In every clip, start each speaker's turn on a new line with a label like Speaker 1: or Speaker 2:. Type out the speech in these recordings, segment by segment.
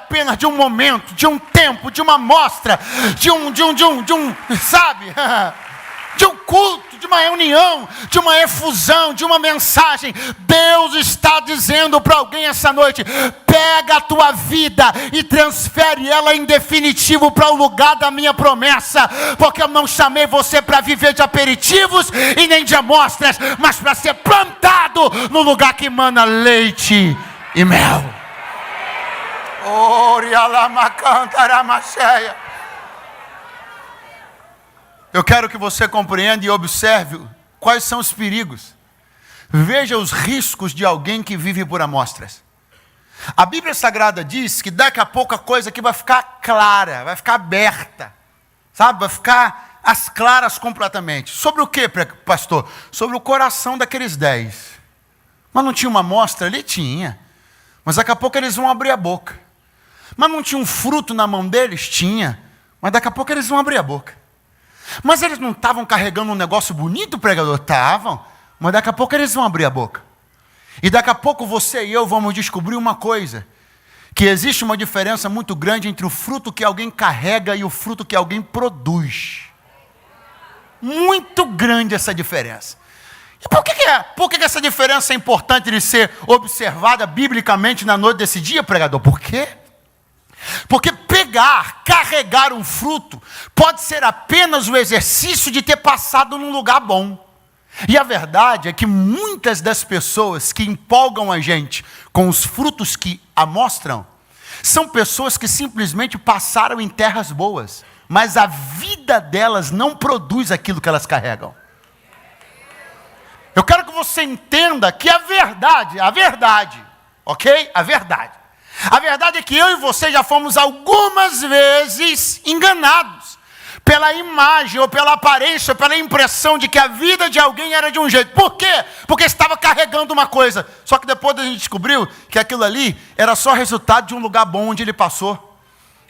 Speaker 1: apenas de um momento, de um tempo, de uma amostra, de um, sabe? De um culto, de uma reunião, de uma efusão, de uma mensagem. Deus está dizendo para alguém essa noite: pega a tua vida e transfere ela em definitivo para o lugar da minha promessa, porque eu não chamei você para viver de aperitivos e nem de amostras, mas para ser plantado no lugar que emana leite e mel. Eu quero que você compreenda e observe quais são os perigos. Veja os riscos de alguém que vive por amostras. A Bíblia Sagrada diz que daqui a pouco a coisa aqui vai ficar clara, vai ficar aberta, sabe? Vai ficar às claras completamente. Sobre o que, pastor? Sobre o coração daqueles 10. Mas não tinha uma amostra ali? Tinha. Mas daqui a pouco eles vão abrir a boca. Mas não tinha um fruto na mão deles? Tinha. Mas daqui a pouco eles vão abrir a boca. Mas eles não estavam carregando um negócio bonito, pregador? Estavam. Mas daqui a pouco eles vão abrir a boca. E daqui a pouco você e eu vamos descobrir uma coisa: que existe uma diferença muito grande entre o fruto que alguém carrega e o fruto que alguém produz. Muito grande essa diferença. E por que essa diferença é importante de ser observada biblicamente na noite desse dia, pregador? Por quê? Porque carregar um fruto, pode ser apenas o exercício de ter passado num lugar bom. E a verdade é que muitas das pessoas que empolgam a gente com os frutos que amostram, são pessoas que simplesmente passaram em terras boas, mas a vida delas não produz aquilo que elas carregam. Eu quero que você entenda que a verdade, ok? A verdade é que eu e você já fomos algumas vezes enganados pela imagem, ou pela aparência, ou pela impressão de que a vida de alguém era de um jeito. Por quê? Porque estava carregando uma coisa. Só que depois a gente descobriu que aquilo ali era só resultado de um lugar bom onde ele passou,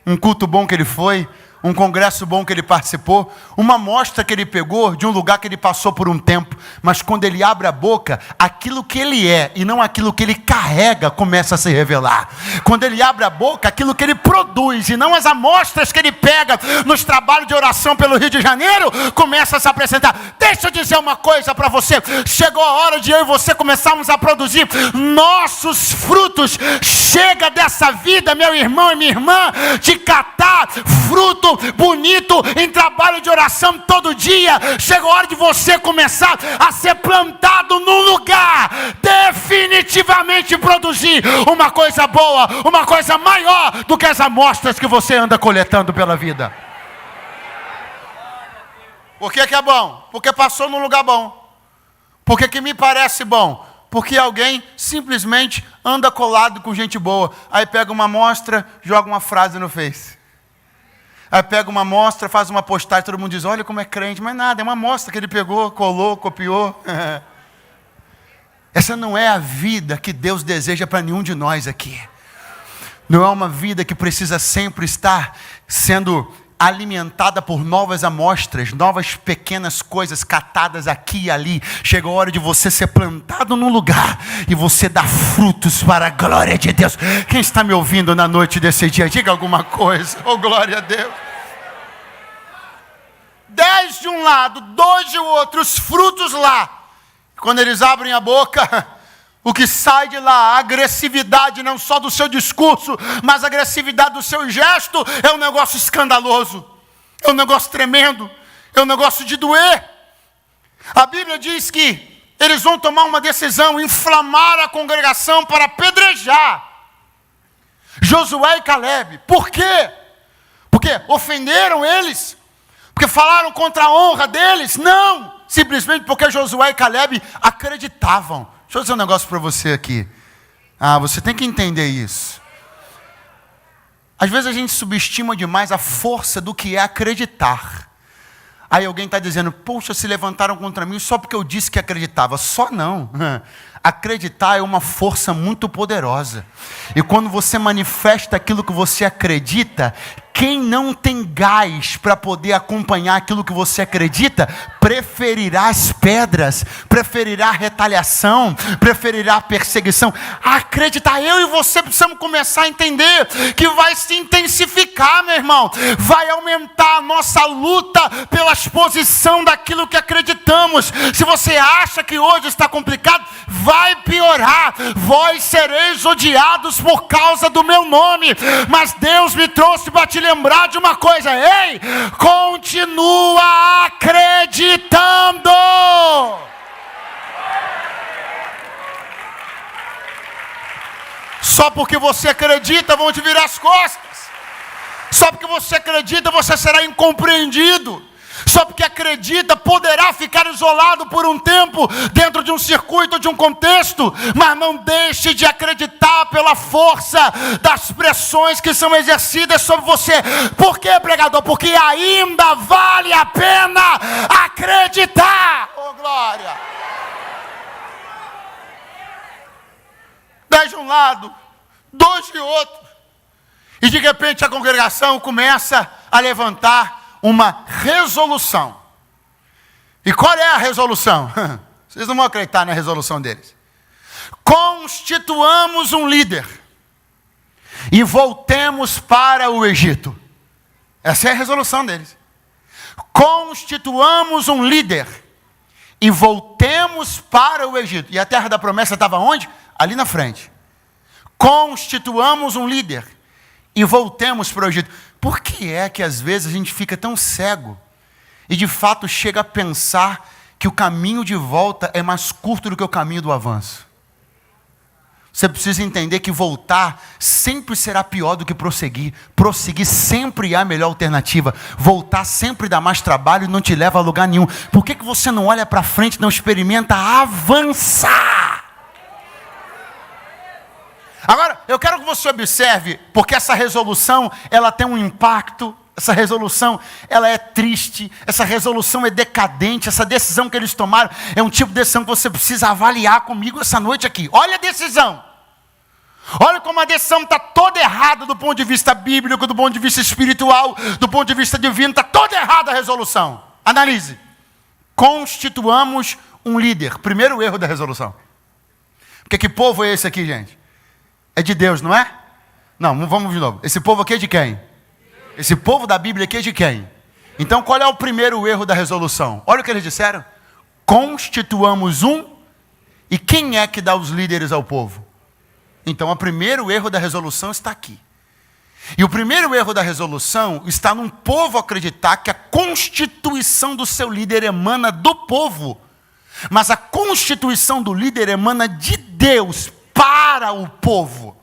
Speaker 1: um culto bom que ele foi, um congresso bom que ele participou, uma amostra que ele pegou de um lugar que ele passou por um tempo. Mas quando ele abre a boca, aquilo que ele é e não aquilo que ele carrega começa a se revelar. Quando ele abre a boca, aquilo que ele produz e não as amostras que ele pega nos trabalhos de oração pelo Rio de Janeiro começa a se apresentar. Deixa eu dizer uma coisa para você: chegou a hora de eu e você começarmos a produzir nossos frutos. Chega dessa vida, meu irmão e minha irmã, de catar fruto bonito em trabalho de oração todo dia. Chegou a hora de você começar a ser plantado num lugar, definitivamente produzir uma coisa boa, uma coisa maior do que as amostras que você anda coletando pela vida. Por que é bom? Porque passou num lugar bom. Por que me parece bom? Porque alguém simplesmente anda colado com gente boa. Aí pega uma amostra, joga uma frase no Face. Aí pega uma amostra, faz uma postagem, todo mundo diz: olha como é crente. Mas nada, é uma amostra que ele pegou, colou, copiou. Essa não é a vida que Deus deseja para nenhum de nós aqui. Não é uma vida que precisa sempre estar sendo alimentada por novas amostras, novas pequenas coisas catadas aqui e ali. Chegou a hora de você ser plantado num lugar e você dar frutos para a glória de Deus. Quem está me ouvindo na noite desse dia, diga alguma coisa. Oh, glória a Deus. 10 de um lado, 2 de outro, os frutos lá. Quando eles abrem a boca, o que sai de lá, a agressividade não só do seu discurso, mas a agressividade do seu gesto, é um negócio escandaloso, é um negócio tremendo, é um negócio de doer. A Bíblia diz que eles vão tomar uma decisão, inflamar a congregação para apedrejar Josué e Calebe. Por quê? Porque ofenderam eles? Porque falaram contra a honra deles? Não, simplesmente porque Josué e Calebe acreditavam. Deixa eu dizer um negócio para você aqui. Você tem que entender isso. Às vezes a gente subestima demais a força do que é acreditar. Aí alguém está dizendo: poxa, se levantaram contra mim só porque eu disse que acreditava. Só não. acreditar é uma força muito poderosa. E quando você manifesta aquilo que você acredita, quem não tem gás para poder acompanhar aquilo que você acredita, preferirá as pedras, preferirá a retaliação, preferirá a perseguição. Acreditar, eu e você precisamos começar a entender que vai se intensificar, meu irmão. Vai aumentar a nossa luta pela exposição daquilo que acreditamos. Se você acha que hoje está complicado, vai piorar. Vós sereis odiados por causa do meu nome. Mas Deus me trouxe para te lembrar de uma coisa. Ei, continua acreditando. Só porque você acredita vão te virar as costas. Só porque você acredita você será incompreendido. Só porque acredita poderá ficar isolado por um tempo dentro de um circuito, de um contexto, mas não deixe de acreditar pela força das pressões que são exercidas sobre você. Por quê, pregador? Porque ainda vale a pena acreditar. Oh, glória! 10 de um lado, 2 de outro, e de repente a congregação começa a levantar uma resolução. E qual é a resolução? Vocês não vão acreditar na resolução deles. Constituamos um líder e voltemos para o Egito. Essa é a resolução deles. Constituamos um líder e voltemos para o Egito. E a terra da promessa estava onde? Ali na frente. Constituamos um líder e voltemos para o Egito. Por que é que às vezes a gente fica tão cego e de fato chega a pensar que o caminho de volta é mais curto do que o caminho do avanço? Você precisa entender que voltar sempre será pior do que prosseguir. Prosseguir sempre é a melhor alternativa. Voltar sempre dá mais trabalho e não te leva a lugar nenhum. Por que você não olha para frente e não experimenta avançar? Agora, eu quero que você observe, porque essa resolução, ela tem um impacto, essa resolução, ela é triste, essa resolução é decadente, essa decisão que eles tomaram, é um tipo de decisão que você precisa avaliar comigo essa noite aqui. Olha a decisão. Olha como a decisão está toda errada do ponto de vista bíblico, do ponto de vista espiritual, do ponto de vista divino, está toda errada a resolução. Analise. Constituamos um líder. Primeiro erro da resolução. Porque que povo é esse aqui, gente? É de Deus, não é? Não, vamos de novo. Esse povo aqui é de quem? Esse povo da Bíblia aqui é de quem? Então qual é o primeiro erro da resolução? Olha o que eles disseram. Constituamos um. E quem é que dá os líderes ao povo? Então o primeiro erro da resolução está aqui. E o primeiro erro da resolução está num povo acreditar que a constituição do seu líder emana do povo. Mas a constituição do líder emana de Deus para o povo.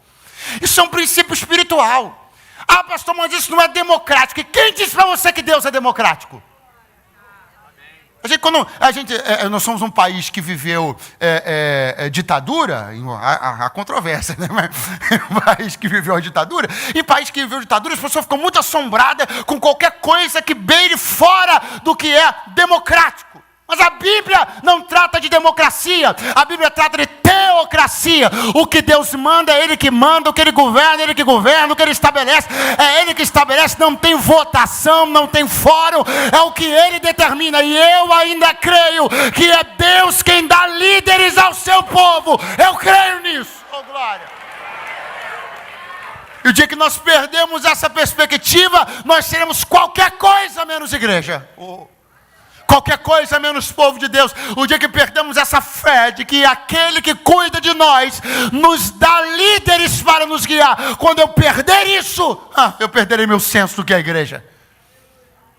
Speaker 1: Isso é um princípio espiritual. Ah, pastor, mas isso não é democrático. E quem disse para você que Deus é democrático? Nós somos um país que viveu ditadura, há controvérsia, né? Mas, um país que viveu a ditadura, e país que viveu a ditadura, as pessoas ficam muito assombradas com qualquer coisa que beire fora do que é democrático. Mas a Bíblia não trata de democracia, a Bíblia trata de teocracia. O que Deus manda é Ele que manda, o que Ele governa é Ele que governa, o que Ele estabelece é Ele que estabelece, não tem votação, não tem fórum, é o que Ele determina. E eu ainda creio que é Deus quem dá líderes ao seu povo. Eu creio nisso. Oh, glória! E o dia que nós perdemos essa perspectiva, nós seremos qualquer coisa menos igreja. Qualquer coisa menos povo de Deus. O dia que perdemos essa fé de que aquele que cuida de nós nos dá líderes para nos guiar. Quando eu perder isso, eu perderei meu senso do que é a igreja.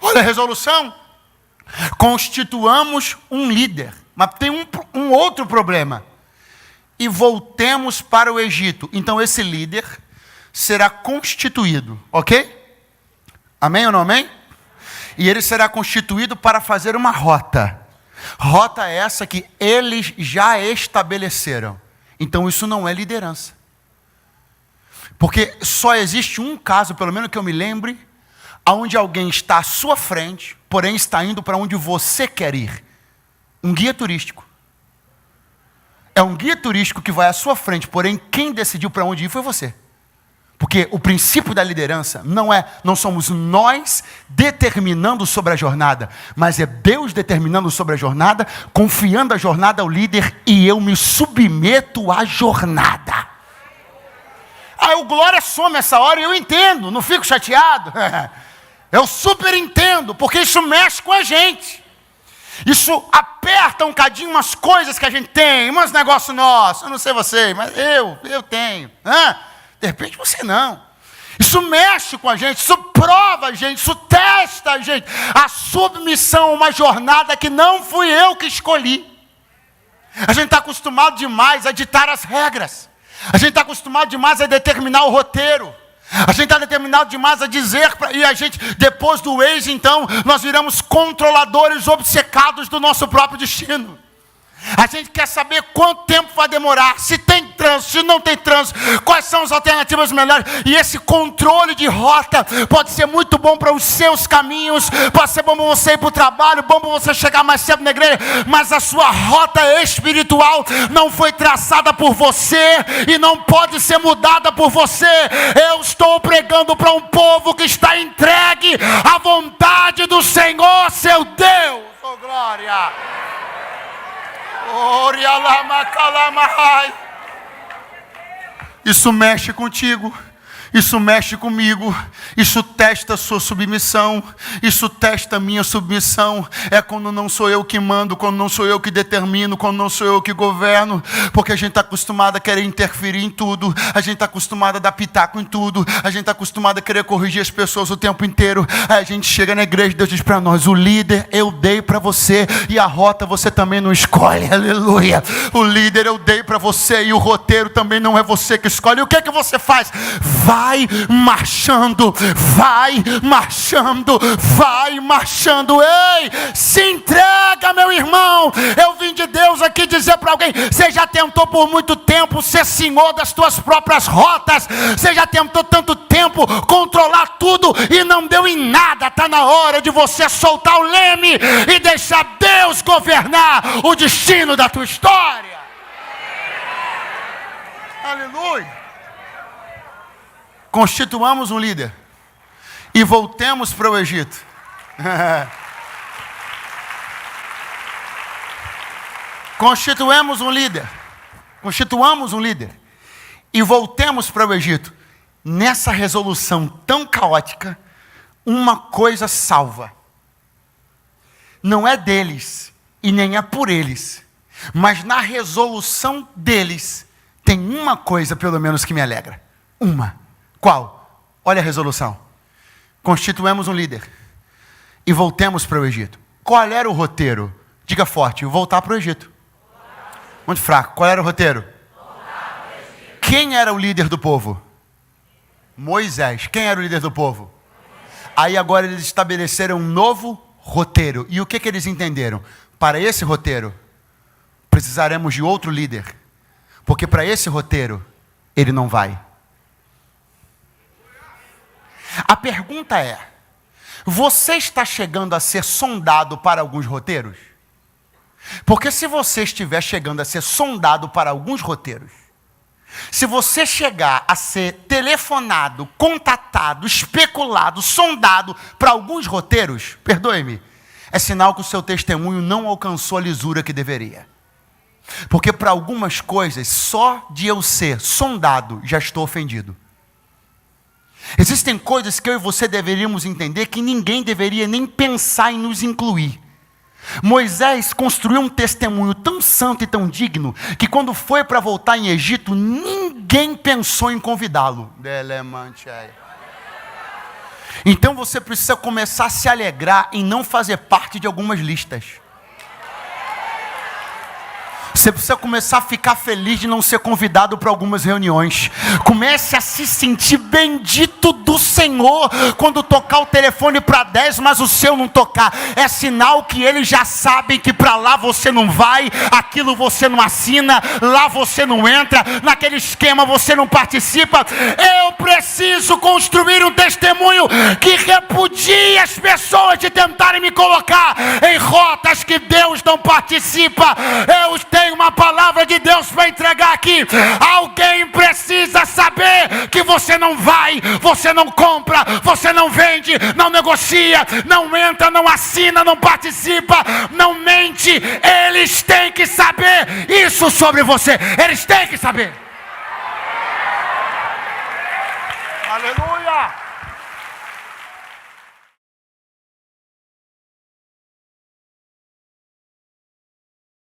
Speaker 1: Olha a resolução. Constituamos um líder. Mas tem um outro problema. E voltemos para o Egito. Então esse líder será constituído. Ok? Amém ou não amém? E ele será constituído para fazer uma rota. Rota essa que eles já estabeleceram. Então isso não é liderança. Porque só existe um caso, pelo menos que eu me lembre, onde alguém está à sua frente, porém está indo para onde você quer ir. Um guia turístico. É um guia turístico que vai à sua frente, porém quem decidiu para onde ir foi você. Porque o princípio da liderança não somos nós determinando sobre a jornada, mas é Deus determinando sobre a jornada, confiando a jornada ao líder e eu me submeto à jornada. Aí o glória some essa hora e eu entendo, não fico chateado. Eu super entendo, porque isso mexe com a gente. Isso aperta um cadinho umas coisas que a gente tem, uns negócios nossos. Eu não sei você, mas eu tenho. De repente você não. Isso mexe com a gente, isso prova a gente, isso testa a gente. A submissão a uma jornada que não fui eu que escolhi. A gente está acostumado demais a ditar as regras. A gente está acostumado demais a determinar o roteiro. A gente está determinado demais a dizer, e a gente, depois do Waze, então, nós viramos controladores obcecados do nosso próprio destino. A gente quer saber quanto tempo vai demorar, se tem trânsito, se não tem trânsito, quais são as alternativas melhores. E esse controle de rota pode ser muito bom para os seus caminhos, pode ser bom para você ir para o trabalho, bom para você chegar mais cedo na igreja, mas a sua rota espiritual não foi traçada por você e não pode ser mudada por você. Eu estou pregando para um povo que está entregue à vontade do Senhor, seu Deus. Oh, glória! Isso mexe contigo, isso mexe comigo, isso testa a sua submissão, isso testa a minha submissão. É quando não sou eu que mando, quando não sou eu que determino, quando não sou eu que governo, porque a gente está acostumado a querer interferir em tudo, a gente está acostumado a dar pitaco em tudo, a gente está acostumado a querer corrigir as pessoas o tempo inteiro. Aí a gente chega na igreja e Deus diz para nós: o líder eu dei para você e a rota você também não escolhe, aleluia. O líder eu dei para você e o roteiro também não é você que escolhe. E o que é que você faz? Vai marchando, vai marchando, vai marchando. Ei, se entrega, meu irmão. Eu vim de Deus aqui dizer para alguém: você já tentou por muito tempo ser senhor das tuas próprias rotas, você já tentou tanto tempo controlar tudo e não deu em nada. Está na hora de você soltar o leme e deixar Deus governar o destino da tua história. Aleluia. Constituamos um líder e voltemos para o Egito. Constituamos um líder e voltemos para o Egito. Nessa resolução tão caótica, uma coisa salva. Não é deles e nem é por eles, mas na resolução deles tem uma coisa pelo menos que me alegra. Uma. Qual? Olha a resolução. Constituemos um líder e voltemos para o Egito. Qual era o roteiro? Diga forte: voltar para o Egito. Muito fraco. Qual era o roteiro? Quem era o líder do povo? Moisés. Quem era o líder do povo? Aí agora eles estabeleceram um novo roteiro. E o que eles entenderam? Para esse roteiro, precisaremos de outro líder. Porque para esse roteiro, ele não vai. A pergunta é: você está chegando a ser sondado para alguns roteiros? Porque se você estiver chegando a ser sondado para alguns roteiros, se você chegar a ser telefonado, contatado, especulado, sondado para alguns roteiros, perdoe-me, é sinal que o seu testemunho não alcançou a lisura que deveria. Porque para algumas coisas, só de eu ser sondado, já estou ofendido. Existem coisas que eu e você deveríamos entender que ninguém deveria nem pensar em nos incluir. Moisés construiu um testemunho tão santo e tão digno que quando foi para voltar em Egito, ninguém pensou em convidá-lo. Então você precisa começar a se alegrar em não fazer parte de algumas listas. Você precisa começar a ficar feliz de não ser convidado para algumas reuniões. Comece a se sentir bendito do Senhor quando tocar o telefone para 10, mas o seu não tocar. É sinal que eles já sabem que para lá você não vai, aquilo você não assina, lá você não entra, naquele esquema você não participa. Eu preciso construir um testemunho que repudie as pessoas de tentarem me colocar em rotas que Deus não participa. Eu tenho uma palavra de Deus você não compra, você não vende, não negocia, não entra, não assina, não participa, não mente. Eles têm que saber isso sobre você. Eles têm que saber. Aleluia!